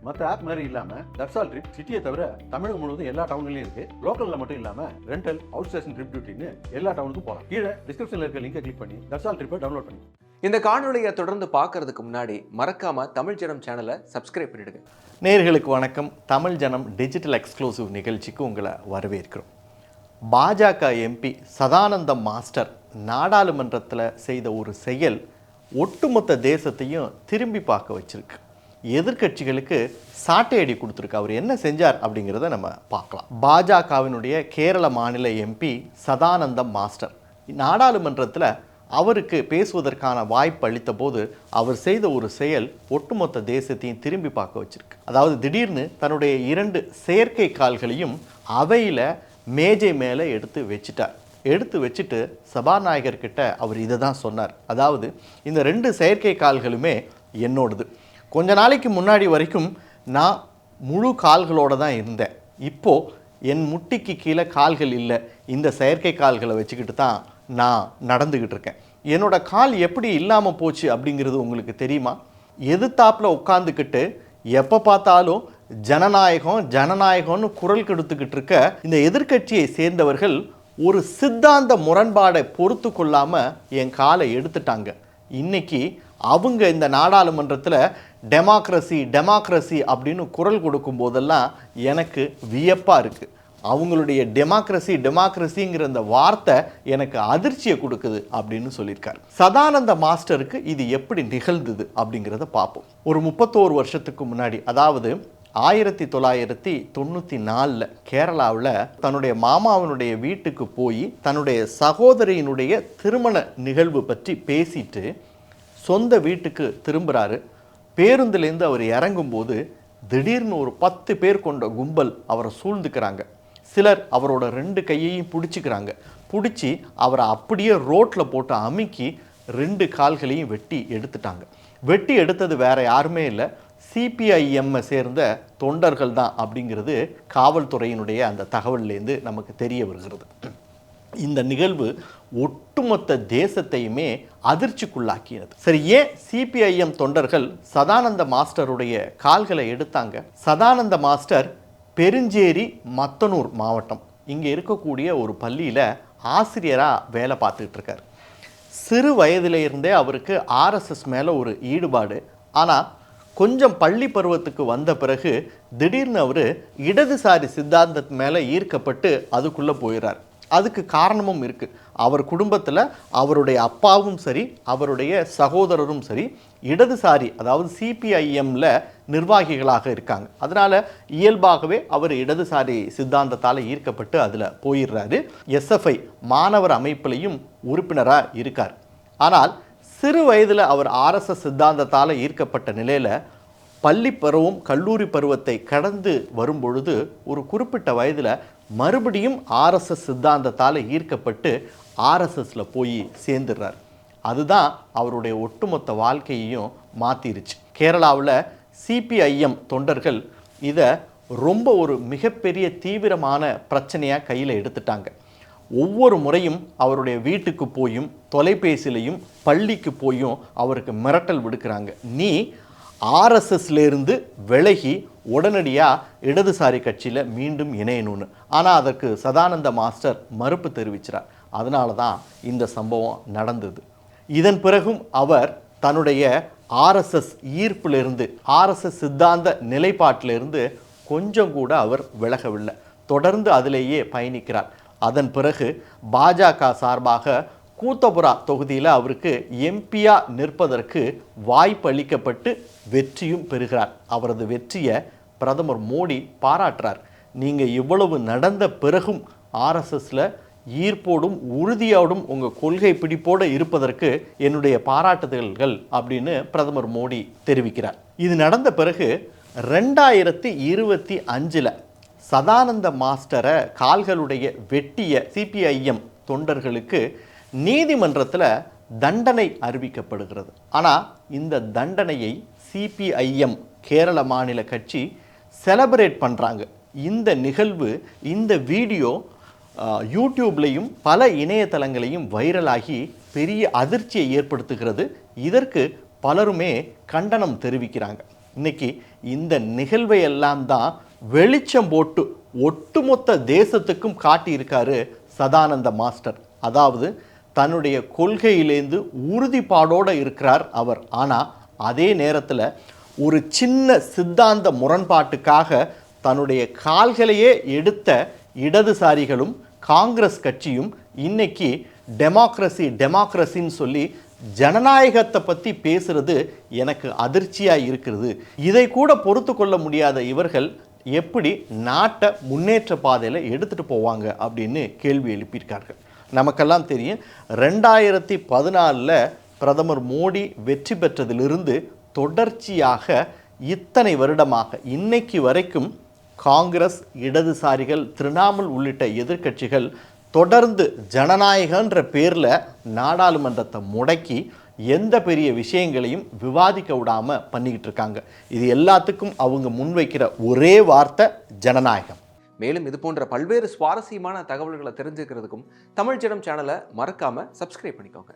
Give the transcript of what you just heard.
மற்ற ஆப் மாதிரி இல்லாம தட்சால் ட்ரிப் சிட்டியை தவிர தமிழகம் முழுவதும் எல்லா டவுன்லயும் இருக்கு. லோக்கல்ல மட்டும் இல்லாம ரெண்டல், அவுட் ஸ்டேஷன் ட்ரிப் டியூட்டின்னு எல்லா டவுனுக்கும் போகலாம். கீழே டிஸ்கிரிப்ஷன்ல இருக்க லிங்கை கிளிக் பண்ணி தட்சால் ட்ரிப்பை டவுன்லோட் பண்ணி இந்த காணொலியை தொடர்ந்து பார்க்கறதுக்கு முன்னாடி மறக்காம தமிழ் ஜனம் சேனலை சப்ஸ்கிரைப் பண்ணிடுங்க. நேயர்களுக்கு வணக்கம். தமிழ் ஜனம் டிஜிட்டல் எக்ஸ்க்ளூசிவ் நிகழ்ச்சிக்கு உங்களை வரவேற்கிறோம். பாஜக எம்பி சதானந்தம் மாஸ்டர் நாடாளுமன்றத்தில் செய்த ஒரு செயல் ஒட்டுமொத்த தேசத்தையும் திரும்பி பார்க்க வச்சிருக்கு. எதிர்கட்சிகளுக்கு சாட்டையடி கொடுத்துருக்கு. அவர் என்ன செஞ்சார் அப்படிங்கிறத நம்ம பார்க்கலாம். பாஜகவினுடைய கேரள மாநில எம்பி சதானந்தம் மாஸ்டர் நாடாளுமன்றத்தில் அவருக்கு பேசுவதற்கான வாய்ப்பு அளித்த போது அவர் செய்த ஒரு செயல் ஒட்டுமொத்த தேசத்தையும் திரும்பி பார்க்க வச்சிருக்கு. அதாவது திடீர்னு தன்னுடைய 2 செயற்கை கால்களையும் அவையில் மேஜை மேலே எடுத்து வச்சுட்டு சபாநாயகர்கிட்ட அவர் இதை தான் சொன்னார். அதாவது இந்த 2 செயற்கை கால்களுமே என்னோடது. கொஞ்ச நாளைக்கு முன்னாடி வரைக்கும் நான் முழு கால்களோடு தான் இருந்தேன். இப்போது என் முட்டிக்கு கீழே கால்கள் இல்லை. இந்த செயற்கை கால்களை வச்சுக்கிட்டு தான் நான் நடந்துக்கிட்டு இருக்கேன். என்னோட கால் எப்படி இல்லாமல் போச்சு அப்படிங்கிறது உங்களுக்கு தெரியுமா? எதிர்த்தாப்பில் உட்காந்துக்கிட்டு எப்போ பார்த்தாலும் ஜனநாயகம்னு குரல் கெடுத்துக்கிட்டு இருக்க இந்த எதிர்கட்சியை சேர்ந்தவர்கள் ஒரு சித்தாந்த முரண்பாடை பொறுத்து கொள்ளாமல் என் காலை எடுத்துட்டாங்க. இன்னைக்கு அவங்க இந்த நாடாளுமன்றத்தில் டெமோக்ரஸி அப்படின்னு குரல் கொடுக்கும் போதெல்லாம் எனக்கு வியப்பாக இருக்குது. அவங்களுடைய டெமோக்ரஸிங்கிற அந்த வார்த்தை எனக்கு அதிர்ச்சியை கொடுக்குது அப்படின்னு சொல்லியிருக்காரு. சதானந்த மாஸ்டருக்கு இது எப்படி நிகழ்ந்தது அப்படிங்கிறத பார்ப்போம். ஒரு 31 வருஷத்துக்கு முன்னாடி, அதாவது 1994 கேரளாவில் தன்னுடைய மாமாவனுடைய வீட்டுக்கு போய் தன்னுடைய சகோதரியினுடைய திருமண நிகழ்வு பற்றி பேசிட்டு சொந்த வீட்டுக்கு திரும்புகிறாரு. பேருந்துலேருந்து அவர் இறங்கும்போது திடீர்னு ஒரு 10 பேர் கொண்ட கும்பல் அவரை சூழ்ந்துக்கிறாங்க. சிலர் அவரோட 2 கையையும் பிடிச்சி அவரை அப்படியே ரோட்டில் போட்டு அமுக்கி 2 கால்களையும் வெட்டி எடுத்தது வேற யாருமே இல்லை, சிபிஐஎம்மை சேர்ந்த தொண்டர்கள் தான் அப்படிங்கிறது காவல்துறையினுடைய அந்த தகவல்லேருந்து நமக்கு தெரிய வருகிறது. இந்த நிகழ்வு ஒட்டுமொத்த தேசத்தையுமே அதிர்ச்சிக்குள்ளாக்கியது. சரி, ஏன் சிபிஐஎம் தொண்டர்கள் சதானந்த மாஸ்டருடைய கால்களை எடுத்தாங்க? சதானந்த மாஸ்டர் பெருஞ்சேரி மத்தனூர் மாவட்டம் இங்கே இருக்கக்கூடிய ஒரு பள்ளியில் ஆசிரியராக வேலை பார்த்துக்கிட்டு இருக்கார். சிறு வயதிலிருந்தே அவருக்கு ஆர்எஸ்எஸ் மேலே ஒரு ஈடுபாடு. ஆனால் கொஞ்சம் பள்ளி பருவத்துக்கு வந்த பிறகு திடீர்னு அவர் இடதுசாரி சித்தாந்தத்து மேலே ஈர்க்கப்பட்டு அதுக்குள்ளே போயிடுறார். அதுக்கு காரணமும் இருக்குது. அவர் குடும்பத்தில் அவருடைய அப்பாவும் சரி அவருடைய சகோதரரும் சரி இடதுசாரி, அதாவது சிபிஐஎம்மில் நிர்வாகிகளாக இருக்காங்க. அதனால் இயல்பாகவே அவர் இடதுசாரி சித்தாந்தத்தால் ஈர்க்கப்பட்டு அதில் போயிடுறாரு. எஸ்எஃப்ஐ மாணவர் அமைப்பிலையும் உறுப்பினராக இருக்கார். ஆனால் சிறு வயதில் அவர் ஆர்எஸ்எஸ் சித்தாந்தத்தால் ஈர்க்கப்பட்ட நிலையில் பள்ளி பருவம் கல்லூரி பருவத்தை கடந்து வரும்பொழுது ஒரு குறிப்பிட்ட வயதில் மறுபடியும் ஆர்எஸ்எஸ் சித்தாந்தத்தால் ஈர்க்கப்பட்டு ஆர்எஸ்எஸில் போய் சேர்ந்துடுறார். அதுதான் அவருடைய ஒட்டுமொத்த வாழ்க்கையையும் மாற்றிருச்சு. கேரளாவில் சிபிஐஎம் தொண்டர்கள் இதை ரொம்ப ஒரு மிகப்பெரிய தீவிரமான பிரச்சனையாக கையில் எடுத்துட்டாங்க. ஒவ்வொரு முறையும் அவருடைய வீட்டுக்கு போயும் தொலைபேசியிலையும் பள்ளிக்கு போயும் அவருக்கு மிரட்டல் விடுக்கிறாங்க. நீ ஆர்எஸ்எஸ்லேருந்து விலகி உடனடியாக இடதுசாரி கட்சியில் மீண்டும் இணையணும்னு. ஆனால் அதற்கு சதானந்த மாஸ்டர் மறுப்பு தெரிவிக்கிறார். அதனால தான் இந்த சம்பவம் நடந்தது. இதன் பிறகும் அவர் தன்னுடைய ஆர்எஸ்எஸ் ஈர்ப்பிலிருந்து, ஆர்எஸ்எஸ் சித்தாந்த நிலைப்பாட்டிலிருந்து கொஞ்சம் கூட அவர் விலகவில்லை. தொடர்ந்து அதிலேயே பயணிக்கிறார். அதன் பிறகு பாஜக சார்பாக கூத்தபுரா தொகுதியில் அவருக்கு எம்பியாக நிற்பதற்கு வாய்ப்பு அளிக்கப்பட்டு வெற்றியும் பெறுகிறார். அவரது வெற்றியை பிரதமர் மோடி பாராட்டுறார். நீங்கள் இவ்வளவு நடந்த பிறகும் ஆர்எஸ்எஸில் ஈர்ப்போடும் உறுதியோடும் உங்கள் கொள்கை பிடிப்போடு இருப்பதற்கு என்னுடைய பாராட்டுதல்கள் அப்படின்னு பிரதமர் மோடி தெரிவிக்கிறார். இது நடந்த பிறகு 2025 சதானந்த மாஸ்டரை கால்களுடைய வெட்டிய சிபிஐஎம் தொண்டர்களுக்கு நீதிமன்றத்தில் தண்டனை அறிவிக்கப்படுகிறது. ஆனால் இந்த தண்டனையை சிபிஐஎம் கேரள மாநில கட்சி செலப்ரேட் பண்ணுறாங்க. இந்த நிகழ்வு, இந்த வீடியோ யூடியூப்லேயும் பல இணையதளங்களையும் வைரலாகி பெரிய அதிர்ச்சியை ஏற்படுத்துகிறது. இதற்கு பலருமே கண்டனம் தெரிவிக்கிறாங்க. இன்னைக்கு இந்த நிகழ்வை எல்லாம் தான் வெளிச்சம் போட்டு ஒட்டுமொத்த தேசத்துக்கும் காட்டியிருக்காரு சதானந்த மாஸ்டர். அதாவது தன்னுடைய கொள்கையிலேருந்து உறுதிப்பாடோடு இருக்கிறார் அவர். ஆனால் அதே நேரத்தில் ஒரு சின்ன சித்தாந்த முரண்பாட்டுக்காக தன்னுடைய கால்களையே எடுத்த இடதுசாரிகளும் காங்கிரஸ் கட்சியும் இன்னைக்கு டெமோக்ரஸின்னு சொல்லி ஜனநாயகத்தை பற்றி பேசுறது எனக்கு அதிர்ச்சியாக இருக்கிறது. இதை கூட பொறுத்து கொள்ள முடியாத இவர்கள் எப்படி நாட்டை முன்னேற்ற பாதையில் எடுத்துகிட்டு போவாங்க அப்படின்னு கேள்வி எழுப்பியிருக்கார்கள். நமக்கெல்லாம் தெரியும், 2014 பிரதமர் மோடி வெற்றி பெற்றதிலிருந்து தொடர்ச்சியாக இத்தனை வருடமாக இன்னைக்கு வரைக்கும் காங்கிரஸ், இடதுசாரிகள், திரிணாமுல் உள்ளிட்ட எதிர்க்கட்சிகள் தொடர்ந்து ஜனநாயகன்ற பேரில் நாடாளுமன்றத்தை முடக்கி எந்த பெரிய விஷயங்களையும் விவாதிக்க விடாமல் பண்ணிக்கிட்டு இருக்காங்க. இது எல்லாத்துக்கும் அவங்க முன்வைக்கிற ஒரே வார்த்தை ஜனநாயகம். மேலும் இது போன்ற பல்வேறு சுவாரஸ்யமான தகவல்களை தெரிஞ்சுக்கிறதுக்கும் தமிழ் ஜனம் சேனலை மறக்காம சப்ஸ்கிரைப் பண்ணிக்கோங்க.